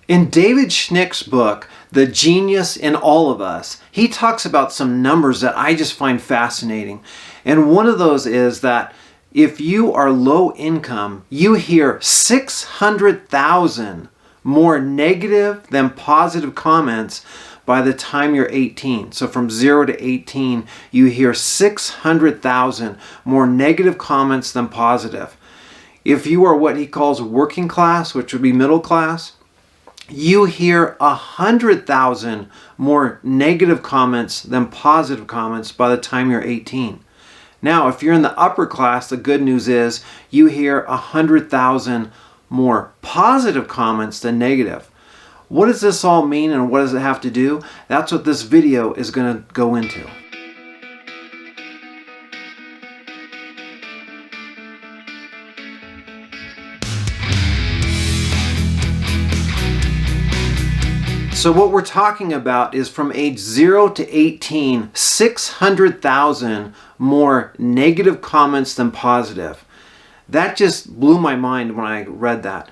In David Schnick's book, The Genius in All of Us, he talks about some numbers that I just find fascinating. And one of those is that if you are low income, you hear 600,000 more negative than positive comments by the time you're 18. So from 0 to 18, you hear 600,000 more negative comments than positive. If you are what he calls working class, which would be middle class, you hear 100,000 more negative comments than positive comments by the time you're 18. Now, if you're in the upper class, the good news is you hear 100,000 more positive comments than negative. What does this all mean and what does it have to do? That's what this video is going to go into. So what we're talking about is from age 0 to 18, 600,000 more negative comments than positive. That just blew my mind when I read that.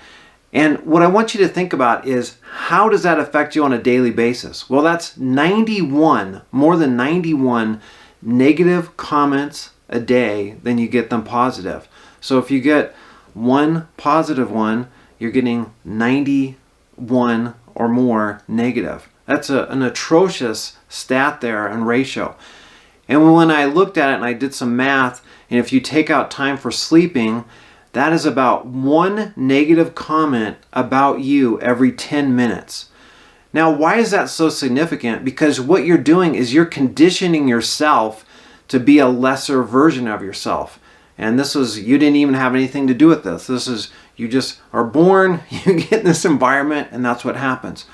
And what I want you to think about is, how does that affect you on a daily basis? Well, that's more than 91 negative comments a day than you get them positive. So if you get one positive one, you're getting 91 or more negative. That's an atrocious stat there and ratio. And when I looked at it and I did some math, and if you take out time for sleeping, that is about one negative comment about you every 10 minutes. Now, why is that so significant? Because what you're doing is you're conditioning yourself to be a lesser version of yourself. And you didn't even have anything to do with this. You just are born, you get in this environment, and that's what happens.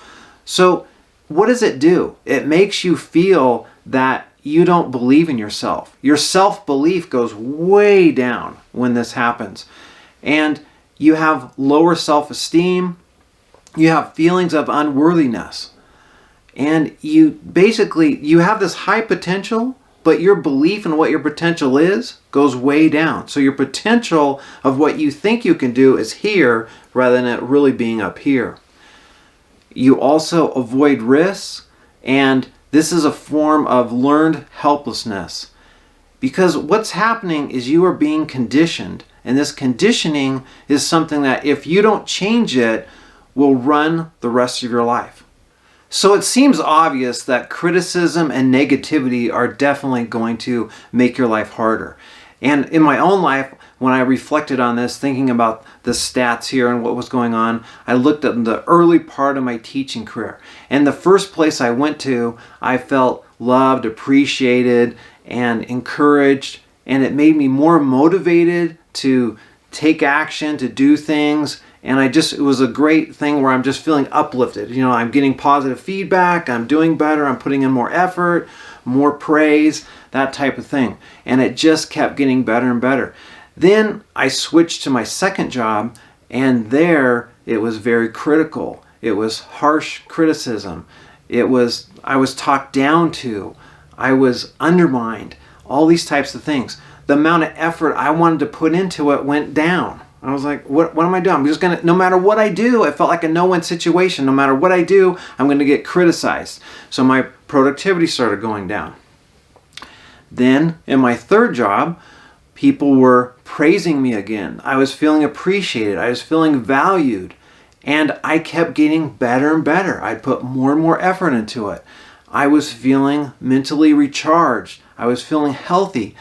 So what does it do? It makes you feel that you don't believe in yourself. Your self-belief goes way down when this happens. And you have lower self-esteem. You have feelings of unworthiness. And you have this high potential, but your belief in what your potential is goes way down. So your potential of what you think you can do is here rather than it really being up here. You also avoid risks, and this is a form of learned helplessness. Because what's happening is you are being conditioned, and this conditioning is something that if you don't change it, will run the rest of your life. So it seems obvious that criticism and negativity are definitely going to make your life harder. And in my own life, when I reflected on this, thinking about the stats here and what was going on, I looked at the early part of my teaching career. And the first place I went to, I felt loved, appreciated, and encouraged. And it made me more motivated to take action, to do things. And it was a great thing where I'm just feeling uplifted. I'm getting positive feedback, I'm doing better, I'm putting in more effort, more praise, that type of thing. And it just kept getting better and better. Then I switched to my second job, and there it was very critical. It was harsh criticism. I was talked down to. I was undermined. All these types of things. The amount of effort I wanted to put into it went down. I was like, what am I doing? I'm just no matter what I do, it felt like a no-win situation. No matter what I do, I'm going to get criticized. So my productivity started going down. Then in my third job, people were praising me again. I was feeling appreciated. I was feeling valued. And I kept getting better and better. I put more and more effort into it. I was feeling mentally recharged. I was feeling healthy.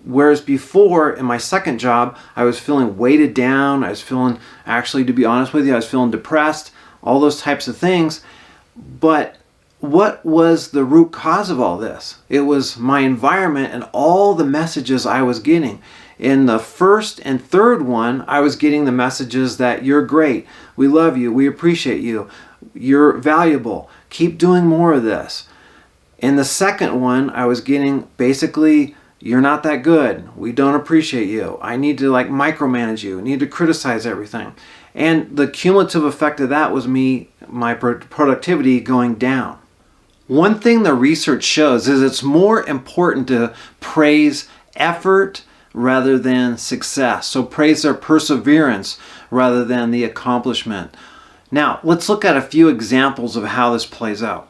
Whereas before, in my second job, I was feeling weighted down. I was feeling, actually, to be honest with you, I was feeling depressed, all those types of things. But what was the root cause of all this? It was my environment and all the messages I was getting. In the first and third one, I was getting the messages that you're great, we love you, we appreciate you, you're valuable, keep doing more of this. In the second one, I was getting basically, you're not that good, we don't appreciate you, I need to micromanage you, I need to criticize everything. And the cumulative effect of that was my productivity going down. One thing the research shows is it's more important to praise effort rather than success. So praise their perseverance rather than the accomplishment. Now, let's look at a few examples of how this plays out.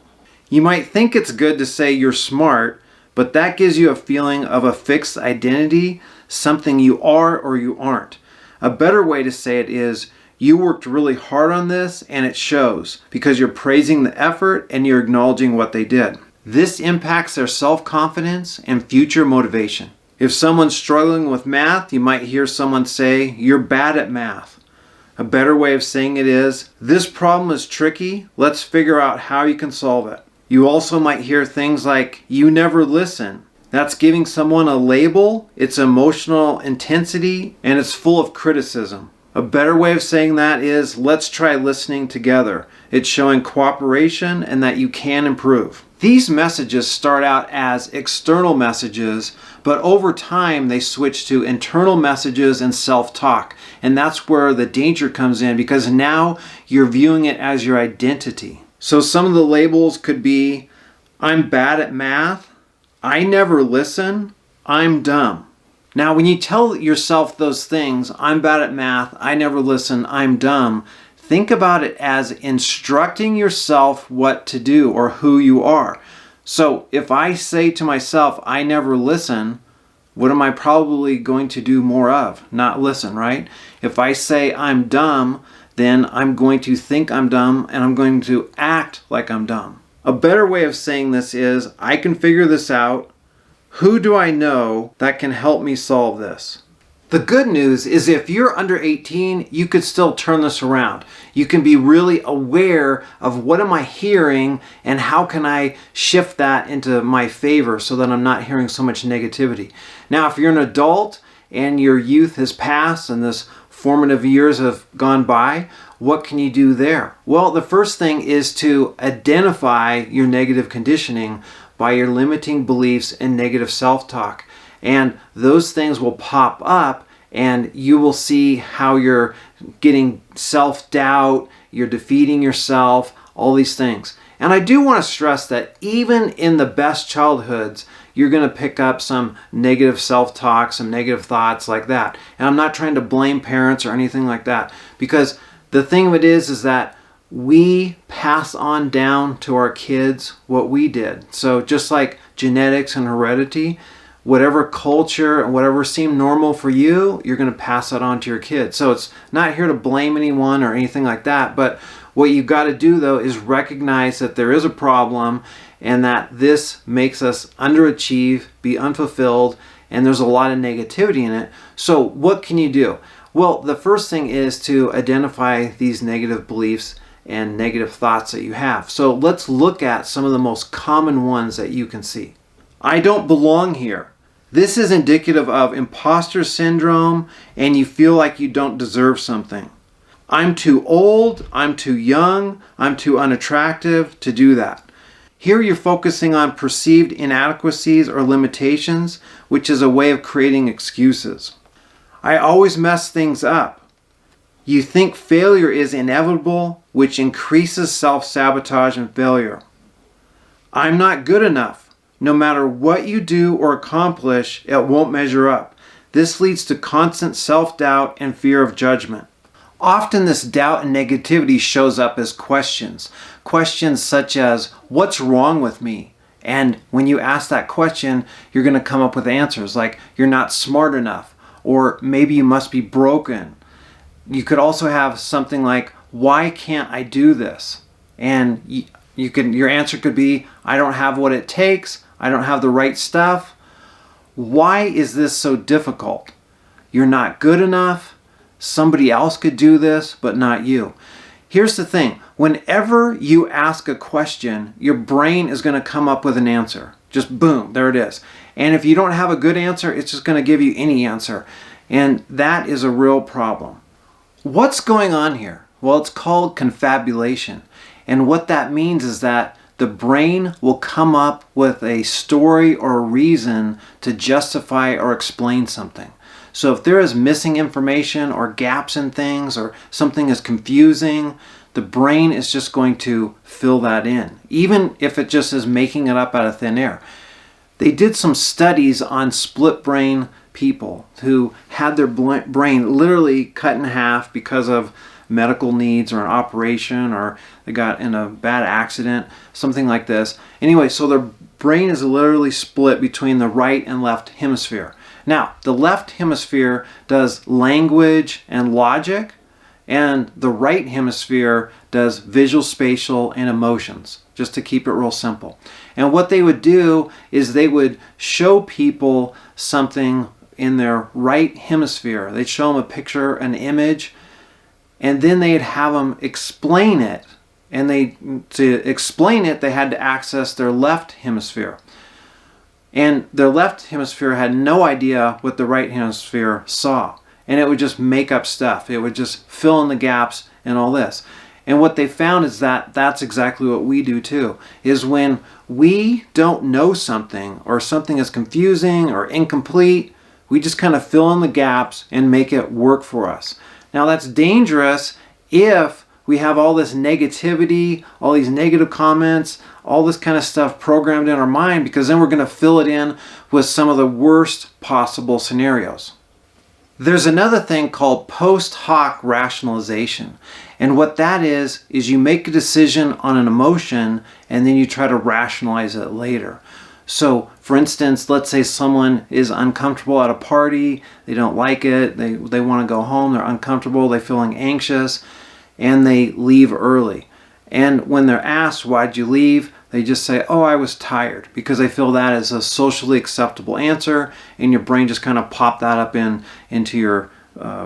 You might think it's good to say you're smart, but that gives you a feeling of a fixed identity, something you are or you aren't. A better way to say it is, you worked really hard on this and it shows because you're praising the effort and you're acknowledging what they did. This impacts their self-confidence and future motivation. If someone's struggling with math, you might hear someone say, "You're bad at math." A better way of saying it is, "This problem is tricky, let's figure out how you can solve it." You also might hear things like, "You never listen." That's giving someone a label, it's emotional intensity, and it's full of criticism. A better way of saying that is, "Let's try listening together." It's showing cooperation and that you can improve. These messages start out as external messages, but over time they switch to internal messages and self-talk. And that's where the danger comes in, because now you're viewing it as your identity. So some of the labels could be, "I'm bad at math," "I never listen," "I'm dumb." Now, when you tell yourself those things, "I'm bad at math," "I never listen," "I'm dumb," think about it as instructing yourself what to do or who you are. So if I say to myself, "I never listen," what am I probably going to do more of? Not listen, right? If I say I'm dumb, then I'm going to think I'm dumb and I'm going to act like I'm dumb. A better way of saying this is, "I can figure this out. Who do I know that can help me solve this?" The good news is if you're under 18, you could still turn this around. You can be really aware of what am I hearing and how can I shift that into my favor so that I'm not hearing so much negativity. Now, if you're an adult and your youth has passed and this formative years have gone by, what can you do there? Well, the first thing is to identify your negative conditioning by your limiting beliefs and negative self-talk. And those things will pop up and you will see how you're getting self-doubt, you're defeating yourself, all these things. And I do want to stress that even in the best childhoods, you're going to pick up some negative self-talk, some negative thoughts like that. And I'm not trying to blame parents or anything like that, because the thing of it is that we pass on down to our kids what we did. So just like genetics and heredity, whatever culture and whatever seemed normal for you, you're going to pass that on to your kids. So it's not here to blame anyone or anything like that, but what you've got to do though is recognize that there is a problem and that this makes us underachieve, be unfulfilled, and there's a lot of negativity in it. So what can you do? Well, the first thing is to identify these negative beliefs and negative thoughts that you have. So let's look at some of the most common ones that you can see. "I don't belong here." This is indicative of imposter syndrome and you feel like you don't deserve something. "I'm too old," "I'm too young," "I'm too unattractive to do that." Here you're focusing on perceived inadequacies or limitations, which is a way of creating excuses. "I always mess things up." You think failure is inevitable, which increases self-sabotage and failure. "I'm not good enough. No matter what you do or accomplish, it won't measure up." This leads to constant self-doubt and fear of judgment. Often this doubt and negativity shows up as questions. Questions such as, "What's wrong with me?" And when you ask that question, you're going to come up with answers like, "You're not smart enough," or "Maybe you must be broken." You could also have something like, "Why can't I do this?" And your answer could be, "I don't have what it takes. I don't have the right stuff." Why is this so difficult? You're not good enough. Somebody else could do this, but not you. Here's the thing. Whenever you ask a question, your brain is going to come up with an answer. Just boom, there it is. And if you don't have a good answer, it's just going to give you any answer. And that is a real problem. What's going on here? Well, it's called confabulation. And what that means is that the brain will come up with a story or a reason to justify or explain something. So if there is missing information or gaps in things or something is confusing, the brain is just going to fill that in, even if it just is making it up out of thin air. They did some studies on split brain people who had their brain literally cut in half because of medical needs or an operation, or they got in a bad accident, something like this. Anyway, so their brain is literally split between the right and left hemisphere. Now, the left hemisphere does language and logic, and the right hemisphere does visual, spatial, and emotions, just to keep it real simple. And what they would do is they would show people something in their right hemisphere. They'd show them a picture, an image, and then they'd have them explain it. And to explain it, they had to access their left hemisphere. And their left hemisphere had no idea what the right hemisphere saw. And it would just make up stuff. It would just fill in the gaps and all this. And what they found is that that's exactly what we do too, is when we don't know something, or something is confusing or incomplete, we just kind of fill in the gaps and make it work for us. Now that's dangerous if we have all this negativity, all these negative comments, all this kind of stuff programmed in our mind, because then we're going to fill it in with some of the worst possible scenarios. There's another thing called post hoc rationalization. And what that is you make a decision on an emotion and then you try to rationalize it later. So, for instance, let's say someone is uncomfortable at a party, they don't like it, they want to go home, they're uncomfortable, they're feeling anxious, and they leave early. And when they're asked, why'd you leave? They just say, oh, I was tired, because they feel that is a socially acceptable answer, and your brain just kind of popped that up into your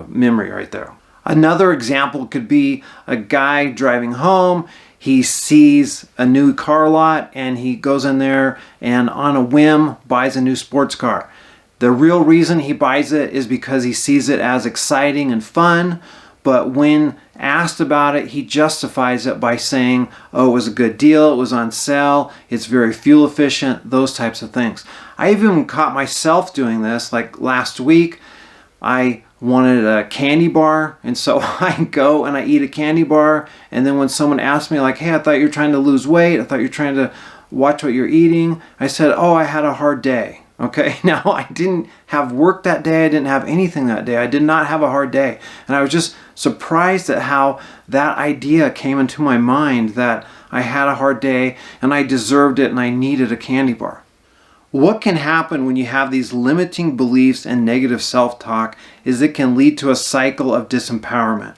memory right there. Another example could be a guy driving home. He sees a new car lot, and he goes in there and on a whim buys a new sports car. The real reason he buys it is because he sees it as exciting and fun, but when asked about it, he justifies it by saying, oh, it was a good deal, it was on sale, it's very fuel efficient, those types of things. I even caught myself doing this. Like last week, I wanted a candy bar, and so I go and I eat a candy bar, and then when someone asked me like, hey, I thought you were trying to lose weight, I thought you were trying to watch what you're eating, I said, oh, I had a hard day. Okay, now I didn't have work that day, I didn't have anything that day, I did not have a hard day, and I was just surprised at how that idea came into my mind, that I had a hard day and I deserved it and I needed a candy bar. What can happen when you have these limiting beliefs and negative self-talk is it can lead to a cycle of disempowerment.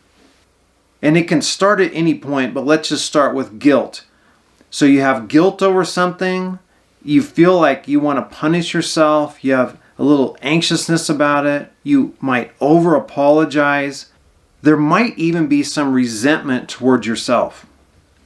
And it can start at any point, but let's just start with guilt. So you have guilt over something, you feel like you want to punish yourself, you have a little anxiousness about it, you might over-apologize, there might even be some resentment towards yourself.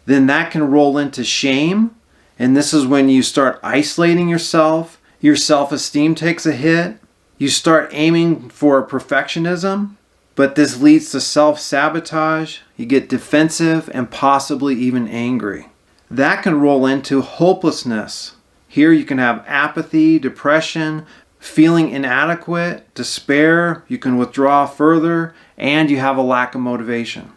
Then that can roll into shame, and this is when you start isolating yourself, your self-esteem takes a hit, you start aiming for perfectionism, but this leads to self-sabotage, you get defensive and possibly even angry. That can roll into hopelessness. Here you can have apathy, depression, feeling inadequate, despair, you can withdraw further, and you have a lack of motivation.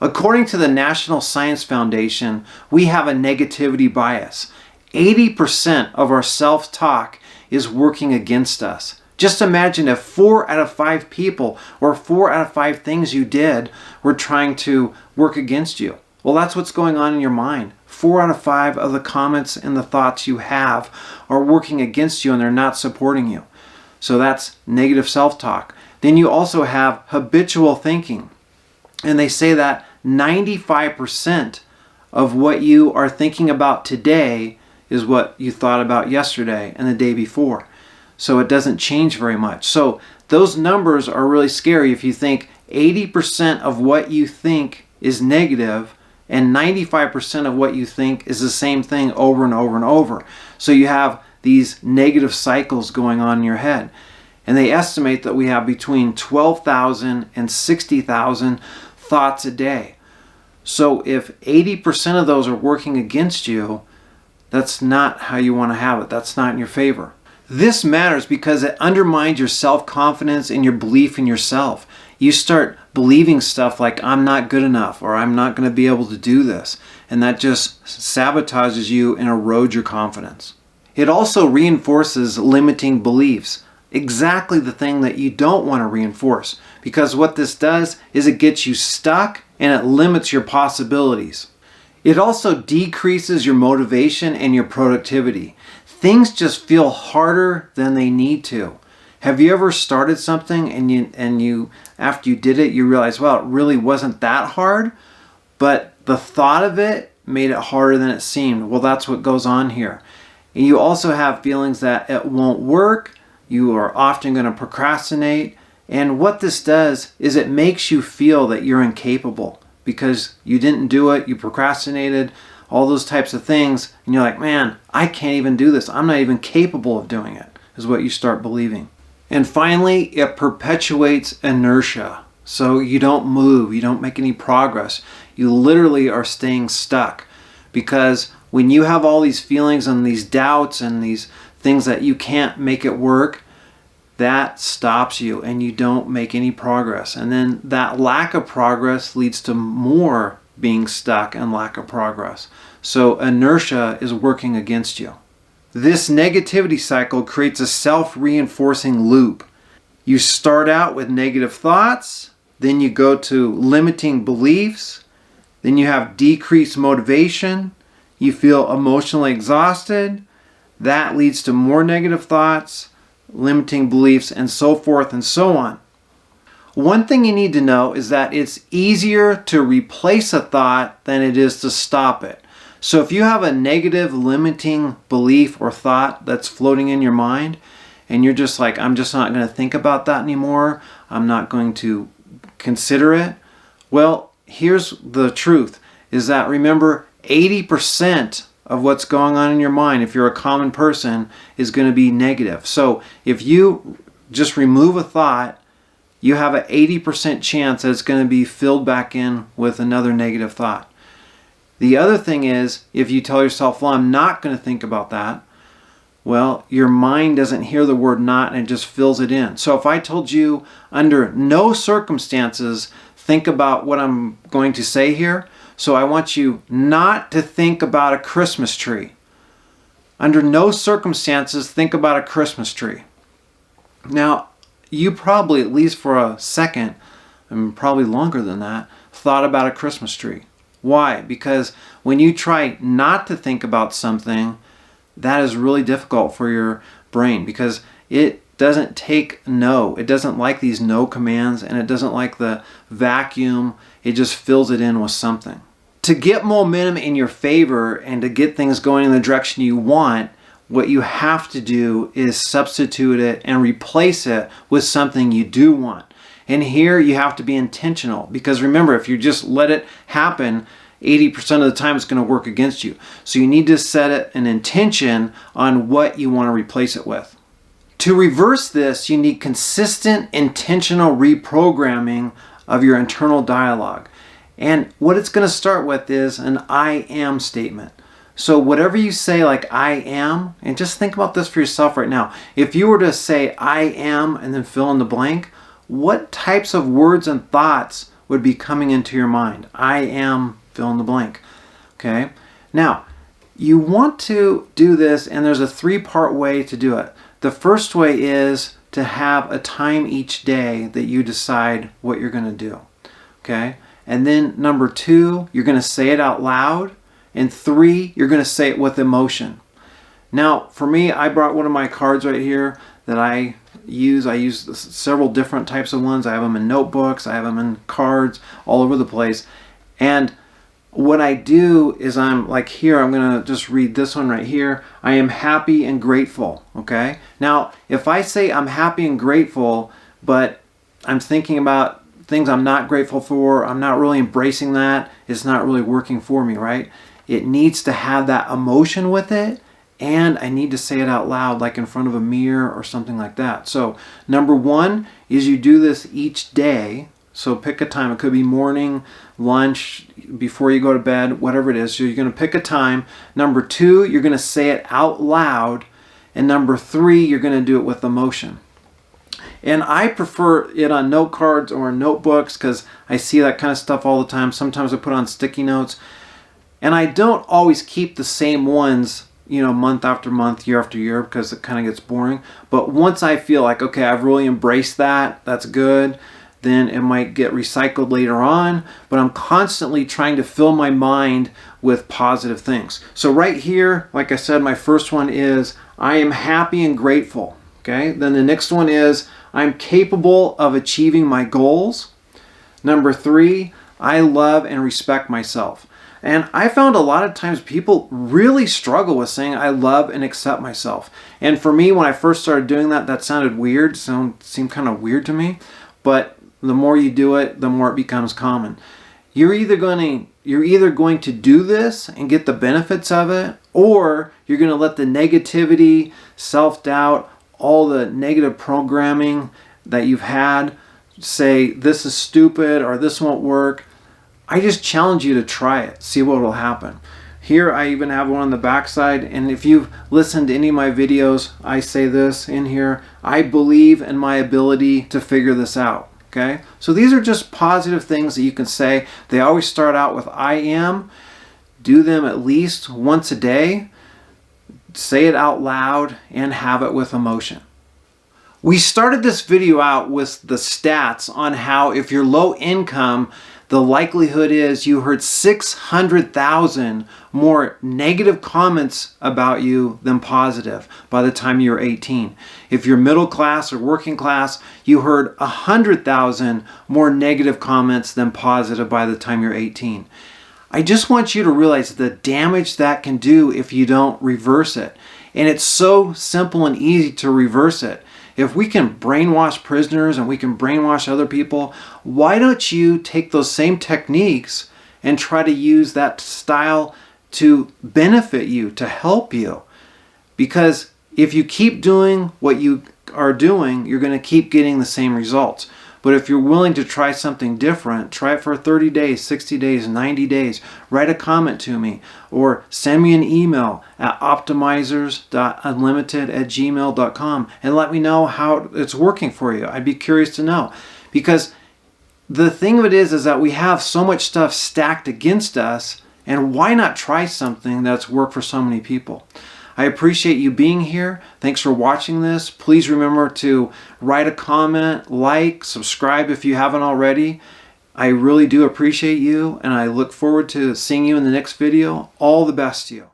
According to the National Science Foundation, we have a negativity bias. 80% of our self-talk is working against us. Just imagine if 4 out of 5 people or 4 out of 5 things you did were trying to work against you. Well, that's what's going on in your mind. 4 out of 5 of the comments and the thoughts you have are working against you and they're not supporting you. So that's negative self-talk. Then you also have habitual thinking. And they say that 95% of what you are thinking about today is what you thought about yesterday and the day before. So it doesn't change very much. So those numbers are really scary if you think 80% of what you think is negative and 95% of what you think is the same thing over and over and over. So you have these negative cycles going on in your head. And they estimate that we have between 12,000 and 60,000 thoughts a day. So if 80% of those are working against you, that's not how you want to have it. That's not in your favor. This matters because it undermines your self-confidence and your belief in yourself. You start believing stuff like, I'm not good enough, or I'm not going to be able to do this. And that just sabotages you and erodes your confidence. It also reinforces limiting beliefs. Exactly the thing that you don't want to reinforce. Because what this does is it gets you stuck and it limits your possibilities. It also decreases your motivation and your productivity. Things just feel harder than they need to. Have you ever started something and you after you did it, you realize, well, it really wasn't that hard, but the thought of it made it harder than it seemed? Well, that's what goes on here. And you also have feelings that it won't work. You are often going to procrastinate. And what this does is it makes you feel that you're incapable because you didn't do it, you procrastinated, all those types of things. And you're like, man, I can't even do this. I'm not even capable of doing it, is what you start believing. And finally, it perpetuates inertia. So you don't move, you don't make any progress. You literally are staying stuck, because when you have all these feelings and these doubts and these things that you can't make it work, that stops you and you don't make any progress. And then that lack of progress leads to more being stuck and lack of progress. So inertia is working against you. This negativity cycle creates a self-reinforcing loop. You start out with negative thoughts, then you go to limiting beliefs, then you have decreased motivation, you feel emotionally exhausted, that leads to more negative thoughts, limiting beliefs, and so forth and so on. One thing you need to know is that it's easier to replace a thought than it is to stop it. So if you have a negative limiting belief or thought that's floating in your mind, and you're just like, I'm just not going to think about that anymore, I'm not going to consider it, well, here's the truth, is that remember, 80% of what's going on in your mind, if you're a common person, is going to be negative. So if you just remove a thought, you have an 80% chance that it's going to be filled back in with another negative thought. The other thing is, if you tell yourself, well, I'm not going to think about that, well, your mind doesn't hear the word not and it just fills it in. So if I told you, under no circumstances, think about what I'm going to say here. So I want you not to think about a Christmas tree. Under no circumstances, think about a Christmas tree. Now, you probably, at least for a second, and probably longer than that, thought about a Christmas tree. Why? Because when you try not to think about something, that is really difficult for your brain, because it doesn't take no. It doesn't like these no commands, and it doesn't like the vacuum. It just fills it in with something. To get momentum in your favor and to get things going in the direction you want, what you have to do is substitute it and replace it with something you do want. And here you have to be intentional, because remember, if you just let it happen, 80% of the time it's going to work against you. So you need to set an intention on what you want to replace it with. To reverse this, you need consistent, intentional reprogramming of your internal dialogue. And what it's going to start with is an I am statement. So whatever you say, like I am, and just think about this for yourself right now. If you were to say I am and then fill in the blank, what types of words and thoughts would be coming into your mind? I am, fill in the blank. Okay? Now, you want to do this, and there's a 3-part way to do it. The first way is to have a time each day that you decide what you're going to do. Okay? And then number 2, you're going to say it out loud. And 3, you're going to say it with emotion. Now, for me, I brought one of my cards right here that I use. I use several different types of ones. I have them in notebooks. I have them in cards all over the place. And what I do is I'm like here, I'm going to just read this one right here. I am happy and grateful. Okay? Now, if I say I'm happy and grateful, but I'm thinking about things I'm not grateful for, I'm not really embracing that, it's not really working for me, right? It needs to have that emotion with it, and I need to say it out loud, like in front of a mirror or something like that. So number 1 is you do this each day. So pick a time. It could be morning, lunch, before you go to bed, whatever it is. So you're going to pick a time. Number 2, you're going to say it out loud. And number 3, you're going to do it with emotion. And I prefer it on note cards or notebooks, because I see that kind of stuff all the time. Sometimes I put on sticky notes. And I don't always keep the same ones, month after month, year after year, because it kind of gets boring. But once I feel like, okay, I've really embraced that, that's good, then it might get recycled later on, but I'm constantly trying to fill my mind with positive things. So right here, like I said, my first one is I am happy and grateful. Okay, then the next one is I'm capable of achieving my goals. Number 3, I love and respect myself. And I found a lot of times people really struggle with saying I love and accept myself. And for me, when I first started doing that, that sounded weird, seemed kind of weird to me. But the more you do it, the more it becomes common. You're either going to do this and get the benefits of it, or you're going to let the negativity, self-doubt, all the negative programming that you've had say this is stupid or this won't work. I just challenge you to try it, see what will happen. Here I even have one on the backside, and if you've listened to any of my videos, I say this in here, I believe in my ability to figure this out. Okay, so these are just positive things that you can say. They always start out with I am. Do them at least once a day. Say it out loud and have it with emotion. We started this video out with the stats on how if you're low income, the likelihood is you heard 600,000 more negative comments about you than positive by the time you're 18. If you're middle class or working class, you heard 100,000 more negative comments than positive by the time you're 18. I just want you to realize the damage that can do if you don't reverse it. And it's so simple and easy to reverse it. If we can brainwash prisoners and we can brainwash other people, why don't you take those same techniques and try to use that style to benefit you, to help you? Because if you keep doing what you are doing, you're going to keep getting the same results. But if you're willing to try something different, try it for 30 days, 60 days, 90 days. Write a comment to me or send me an email at optimizers.unlimited@gmail.com and let me know how it's working for you. I'd be curious to know. Because the thing of it is that we have so much stuff stacked against us, and why not try something that's worked for so many people? I appreciate you being here. Thanks for watching this. Please remember to write a comment, like, subscribe if you haven't already. I really do appreciate you, and I look forward to seeing you in the next video. All the best to you.